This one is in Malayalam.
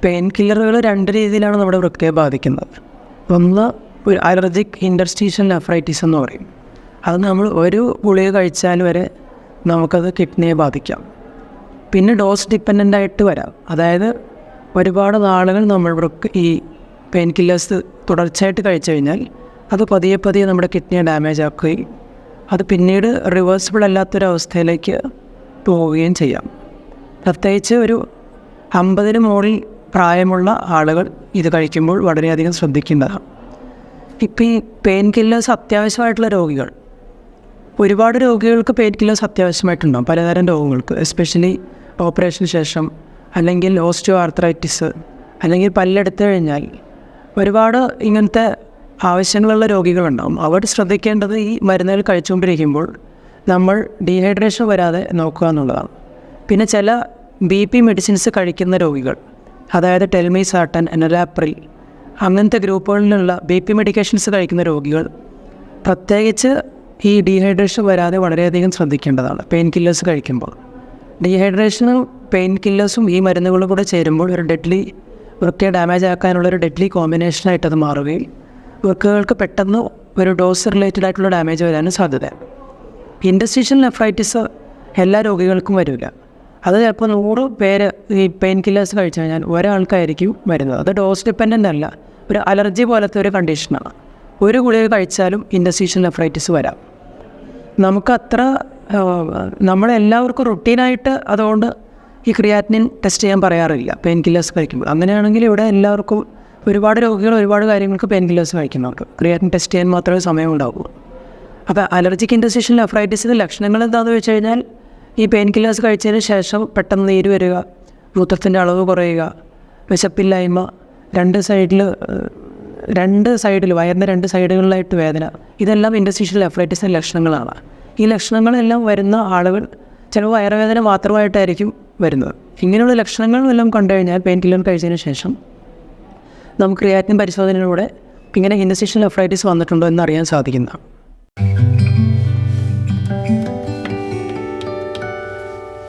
പെയിൻ കില്ലറുകൾ രണ്ട് രീതിയിലാണ് നമ്മുടെ വൃക്കയെ ബാധിക്കുന്നത്. ഒന്ന് ഒരു അലർജിക് ഇൻറ്റർസ്റ്റീഷ്യൽ നെഫ്രൈറ്റിസ് എന്ന് പറയും. അത് നമ്മൾ ഒരു ഗുളിക കഴിച്ചാൽ വരെ നമുക്കത് കിഡ്നിയെ ബാധിക്കാം. പിന്നെ ഡോസ് ഡിപ്പെൻഡൻ്റ് ആയിട്ട് വരാം. അതായത് ഒരുപാട് നാളുകൾ നമ്മൾ ഈ പെയിൻ കില്ലേഴ്സ് തുടർച്ചയായിട്ട് കഴിച്ചു കഴിഞ്ഞാൽ അത് പതിയെ പതിയെ നമ്മുടെ കിഡ്നിയെ ഡാമേജ് ആക്കുകയും അത് പിന്നീട് റിവേഴ്സിബിൾ അല്ലാത്തൊരവസ്ഥയിലേക്ക് പോവുകയും ചെയ്യാം. പ്രത്യേകിച്ച് ഒരു 50-ന് മുകളിൽ പ്രായമുള്ള ആളുകൾ ഇത് കഴിക്കുമ്പോൾ വളരെയധികം ശ്രദ്ധിക്കേണ്ടതാണ്. ഇപ്പം ഈ പെയിൻ കില്ലേഴ്സ് അത്യാവശ്യമായിട്ടുള്ള രോഗികൾ, ഒരുപാട് രോഗികൾക്ക് പെയിൻ കില്ലേഴ്സ് അത്യാവശ്യമായിട്ടുണ്ടാകും. പലതരം രോഗങ്ങൾക്ക്, എസ്പെഷ്യലി ഓപ്പറേഷന് ശേഷം, അല്ലെങ്കിൽ ഓസ്റ്റിയോ ആർത്രൈറ്റിസ്, അല്ലെങ്കിൽ പല്ലെടുത്തു കഴിഞ്ഞാൽ ഒരുപാട് ഇങ്ങനത്തെ ആവശ്യങ്ങളുള്ള രോഗികളുണ്ടാകും. അവർ ശ്രദ്ധിക്കേണ്ടത് ഈ മരുന്നുകൾ കഴിച്ചുകൊണ്ടിരിക്കുമ്പോൾ നമ്മൾ ഡീഹൈഡ്രേഷൻ വരാതെ നോക്കുക എന്നുള്ളതാണ്. പിന്നെ ചില BP മെഡിസിൻസ് കഴിക്കുന്ന രോഗികൾ, അതായത് ടെൽമിസാർട്ടൻ, എനലാപ്രിൽ അങ്ങനത്തെ ഗ്രൂപ്പുകളിലുള്ള BP മെഡിക്കേഷൻസ് കഴിക്കുന്ന രോഗികൾ പ്രത്യേകിച്ച് ഈ ഡീഹൈഡ്രേഷൻ വരാതെ വളരെയധികം ശ്രദ്ധിക്കേണ്ടതാണ് പെയിൻ കില്ലേഴ്സ് കഴിക്കുമ്പോൾ. ഡീഹൈഡ്രേഷനും പെയിൻ കില്ലേഴ്സും ഈ മരുന്നുകളും കൂടെ ചേരുമ്പോൾ ഒരു വൃക്കയെ ഡാമേജ് ആക്കാനുള്ളൊരു ഡെഡ്ലി കോമ്പിനേഷനായിട്ട് അത് മാറുകയും വൃക്കകൾക്ക് പെട്ടെന്ന് ഒരു ഡോസ് റിലേറ്റഡ് ആയിട്ടുള്ള ഡാമേജ് വരാനും സാധ്യതയാണ്. ഇൻറ്റർസ്റ്റീഷ്യൽ നെഫ്രൈറ്റിസ് എല്ലാ രോഗികൾക്കും വരില്ല. അത് ചിലപ്പോൾ 100 പേര് ഈ പെയിൻ കില്ലേഴ്സ് കഴിച്ചു കഴിഞ്ഞാൽ ഒരാൾക്കായിരിക്കും വരുന്നത്. അത് ഡോസ് ഡിപ്പെൻഡൻ്റ് അല്ല, ഒരു അലർജി പോലത്തെ ഒരു കണ്ടീഷനാണ്. ഒരു ഗുളിക കഴിച്ചാലും ഇൻറ്റർസ്റ്റീഷ്യൽ നെഫ്രൈറ്റിസ് വരാം. നമുക്കത്ര നമ്മളെല്ലാവർക്കും റുട്ടീനായിട്ട് അതുകൊണ്ട് ഈ ക്രിയാറ്റിനിൻ ടെസ്റ്റ് ചെയ്യാൻ പറയാറില്ല പെയിൻ കില്ലേഴ്സ് കഴിക്കുമ്പോൾ. അങ്ങനെയാണെങ്കിൽ ഇവിടെ എല്ലാവർക്കും ഒരുപാട് രോഗികൾ ഒരുപാട് കാര്യങ്ങൾക്ക് പെയിൻ കില്ലേഴ്സ് കഴിക്കുന്നുണ്ട്. ക്രിയാറ്റിൻ ടെസ്റ്റ് ചെയ്യാൻ മാത്രമേ സമയം ഉണ്ടാവുള്ളൂ. അപ്പോൾ അലർജിക് ഇൻറ്റർസ്റ്റീഷ്യൽ നെഫ്രൈറ്റിസിൻ്റെ ലക്ഷണങ്ങൾ എന്താണെന്ന് വെച്ച് കഴിഞ്ഞാൽ ഈ പെയിൻ കില്ലേഴ്സ് കഴിച്ചതിന് ശേഷം പെട്ടെന്ന് നീര് വരിക, മൂത്രത്തിൻ്റെ അളവ് കുറയുക, വിശപ്പില്ലായ്മ, രണ്ട് സൈഡിൽ വയറിൻ്റെ 2 സൈഡുകളിലായിട്ട് വേദന, ഇതെല്ലാം ഇൻറ്റർസ്റ്റീഷ്യൽ നെഫ്രൈറ്റിസിൻ്റെ ലക്ഷണങ്ങളാണ്. ഈ ലക്ഷണങ്ങളെല്ലാം വരുന്ന ആളുകൾ ചിലപ്പോൾ വയറുവേദന മാത്രമായിട്ടായിരിക്കും വരുന്നത്. ഇങ്ങനെയുള്ള ലക്ഷണങ്ങളെല്ലാം കണ്ടു കഴിഞ്ഞാൽ പെയിൻ കില്ലർ കഴിച്ചതിന് ശേഷം നമുക്ക് ക്രിയാറ്റിൻ പരിശോധനയിലൂടെ ഇങ്ങനെ ഇൻറ്റർസ്റ്റീഷ്യൽ നെഫ്രൈറ്റിസ് വന്നിട്ടുണ്ടോ എന്നറിയാൻ സാധിക്കുന്നതാണ്.